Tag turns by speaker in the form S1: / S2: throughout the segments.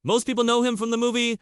S1: Most people know him from the movie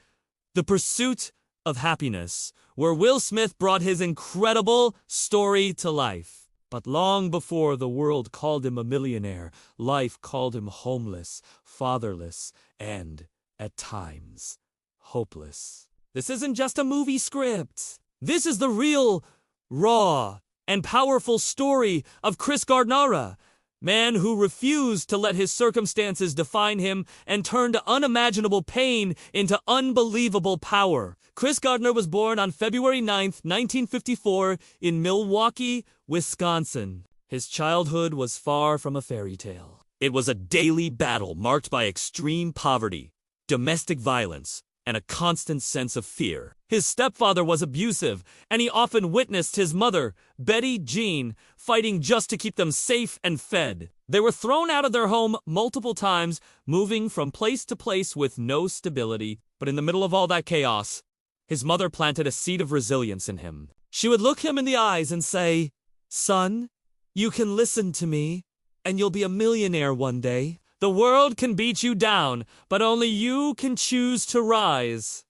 S1: The Pursuit of Happyness, where Will Smith brought his incredible story to life. But long before the world called him a millionaire, life called him homeless, fatherless, and, at times, hopeless. This isn't just a movie script. This is the real, raw, and powerful story of Chris Gardner, man who refused to let his circumstances define him and turned unimaginable pain into unbelievable power. Chris Gardner was born on February 9th, 1954 in Milwaukee, Wisconsin. His childhood was far from a fairy tale. It was a daily battle marked by extreme poverty, domestic violence, and a constant sense of fear. His stepfather was abusive, and he often witnessed his mother, Betty Jean, fighting just to keep them safe and fed. They were thrown out of their home multiple times, moving from place to place with no stability. But in the middle of all that chaos, his mother planted a seed of resilience in him. She would look him in the eyes and say, "Son, you can listen to me, and you'll be a millionaire one day. The world can beat you down, but only you can choose to rise."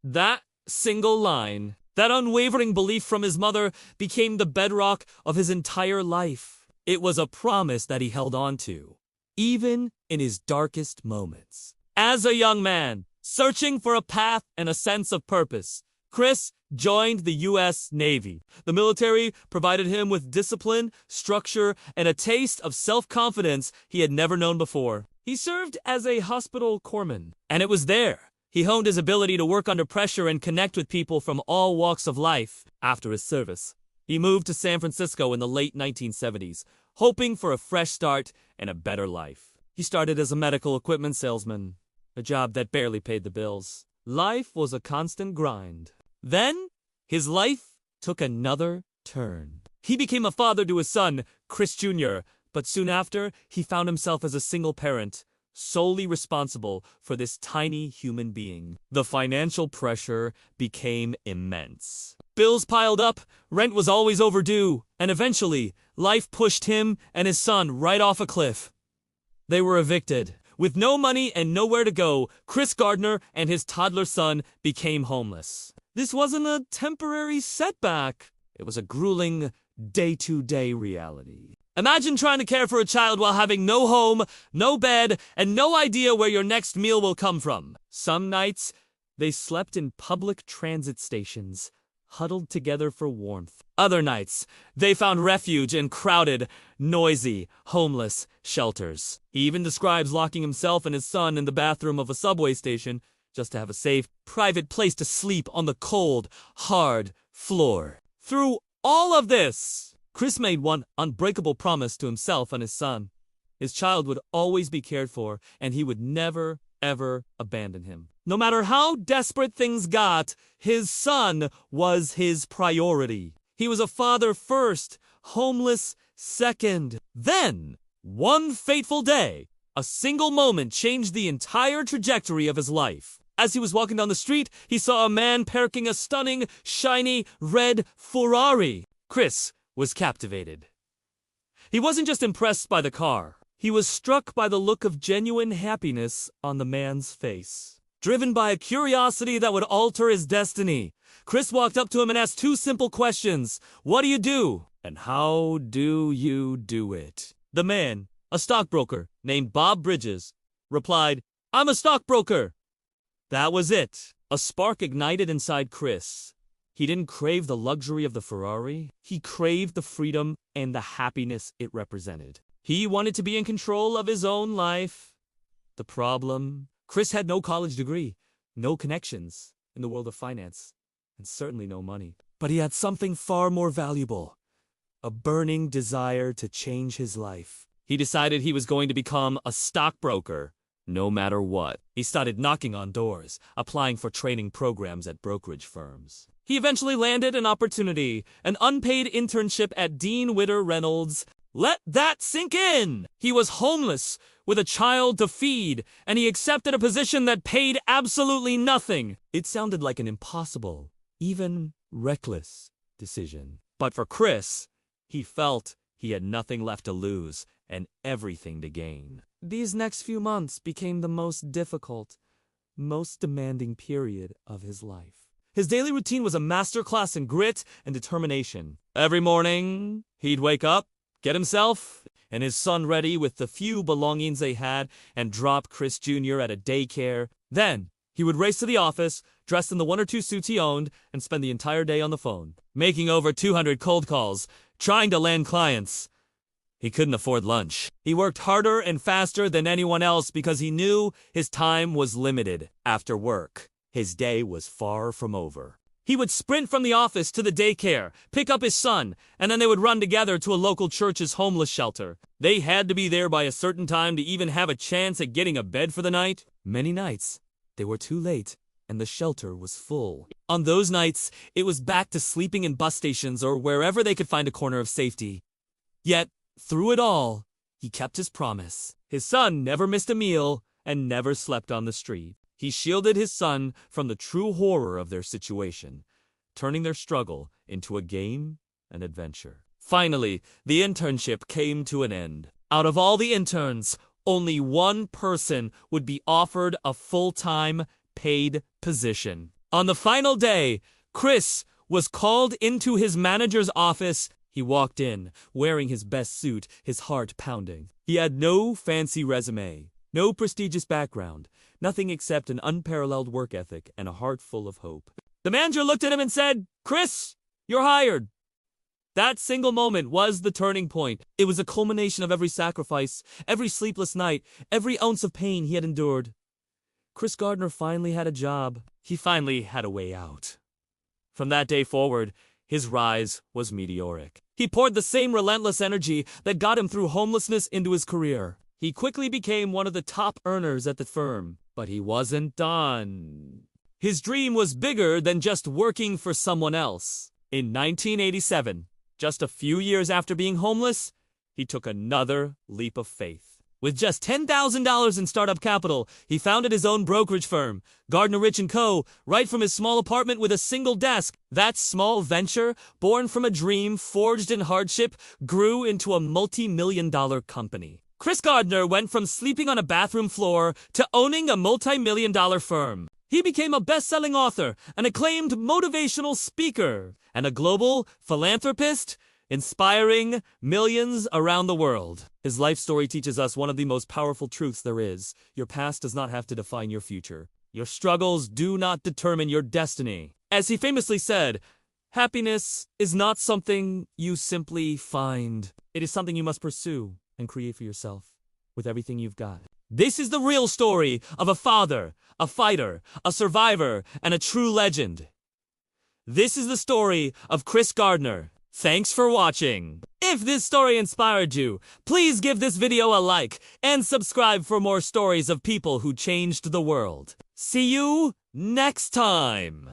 S1: That single line, that unwavering belief from his mother, became the bedrock of his entire life. It was a promise that he held on to, even in his darkest moments. As a young man, searching for a path and a sense of purpose, Chris joined the U.S. Navy. The military provided him with discipline, structure, and a taste of self-confidence he had never known before. He served as a hospital corpsman, and it was there he honed his ability to work under pressure and connect with people from all walks of life. After his service, he moved to San Francisco in the late 1970s, hoping for a fresh start and a better life. He started as a medical equipment salesman, a job that barely paid the bills. Life was a constant grind. Then, his life took another turn. He became a father to his son, Chris Jr., but soon after, he found himself as a single parent, solely responsible for this tiny human being. The financial pressure became immense. Bills piled up, rent was always overdue, and eventually, life pushed him and his son right off a cliff. They were evicted. With no money and nowhere to go, Chris Gardner and his toddler son became homeless. This wasn't a temporary setback. It was a grueling, day-to-day reality. Imagine trying to care for a child while having no home, no bed, and no idea where your next meal will come from. Some nights, they slept in public transit stations, huddled together for warmth. Other nights, they found refuge in crowded, noisy, homeless shelters. He even describes locking himself and his son in the bathroom of a subway station just to have a safe, private place to sleep on the cold, hard floor. Through all of this, Chris made one unbreakable promise to himself and his son. His child would always be cared for, and he would never, ever abandon him. No matter how desperate things got, his son was his priority. He was a father first, homeless second. Then, one fateful day, a single moment changed the entire trajectory of his life. As he was walking down the street, he saw a man parking a stunning, shiny, red Ferrari. Chris was captivated. He wasn't just impressed by the car. He was struck by the look of genuine happiness on the man's face. Driven by a curiosity that would alter his destiny, Chris walked up to him and asked two simple questions. "What do you do? And how do you do it?" The man, a stockbroker named Bob Bridges, replied, "I'm a stockbroker." That was it. A spark ignited inside Chris. He didn't crave the luxury of the Ferrari. He craved the freedom and the happiness it represented. He wanted to be in control of his own life. The problem? Chris had no college degree, no connections in the world of finance, and certainly no money. But he had something far more valuable, a burning desire to change his life. He decided he was going to become a stockbroker, no matter what. He started knocking on doors, applying for training programs at brokerage firms. He eventually landed an opportunity, an unpaid internship at Dean Witter Reynolds. Let that sink in! He was homeless, with a child to feed, and he accepted a position that paid absolutely nothing. It sounded like an impossible, even reckless decision. But for Chris, he felt he had nothing left to lose and everything to gain. These next few months became the most difficult, most demanding period of his life. His daily routine was a masterclass in grit and determination. Every morning, he'd wake up, get himself and his son ready with the few belongings they had, and drop Chris Jr. at a daycare. Then, he would race to the office, dressed in the 1 or 2 suits he owned, and spend the entire day on the phone, making over 200 cold calls, trying to land clients. He couldn't afford lunch. He worked harder and faster than anyone else because he knew his time was limited. After work, his day was far from over. He would sprint from the office to the daycare, pick up his son, and then they would run together to a local church's homeless shelter. They had to be there by a certain time to even have a chance at getting a bed for the night. Many nights, they were too late, and the shelter was full. On those nights, it was back to sleeping in bus stations or wherever they could find a corner of safety. Yet, through it all, he kept his promise. His son never missed a meal and never slept on the street. He shielded his son from the true horror of their situation, turning their struggle into a game and adventure. Finally, the internship came to an end. Out of all the interns, only one person would be offered a full-time, paid position. On the final day, Chris was called into his manager's office. He walked in, wearing his best suit, his heart pounding. He had no fancy resume, no prestigious background, nothing except an unparalleled work ethic and a heart full of hope. The manager looked at him and said, "Chris, you're hired." That single moment was the turning point. It was a culmination of every sacrifice, every sleepless night, every ounce of pain he had endured. Chris Gardner finally had a job. He finally had a way out. From that day forward, his rise was meteoric. He poured the same relentless energy that got him through homelessness into his career. He quickly became one of the top earners at the firm. But he wasn't done. His dream was bigger than just working for someone else. In 1987, just a few years after being homeless, he took another leap of faith. With just $10,000 in startup capital, he founded his own brokerage firm, Gardner Rich & Co., right from his small apartment with a single desk. That small venture, born from a dream forged in hardship, grew into a multi-million-dollar company. Chris Gardner went from sleeping on a bathroom floor to owning a multi-million-dollar firm. He became a best-selling author, an acclaimed motivational speaker, and a global philanthropist, inspiring millions around the world. His life story teaches us one of the most powerful truths there is. Your past does not have to define your future. Your struggles do not determine your destiny. As he famously said, happiness is not something you simply find. It is something you must pursue and create for yourself with everything you've got. This is the real story of a father, a fighter, a survivor, and a true legend. This is the story of Chris Gardner. Thanks for watching. If this story inspired you, please give this video a like and subscribe for more stories of people who changed the world. See you next time.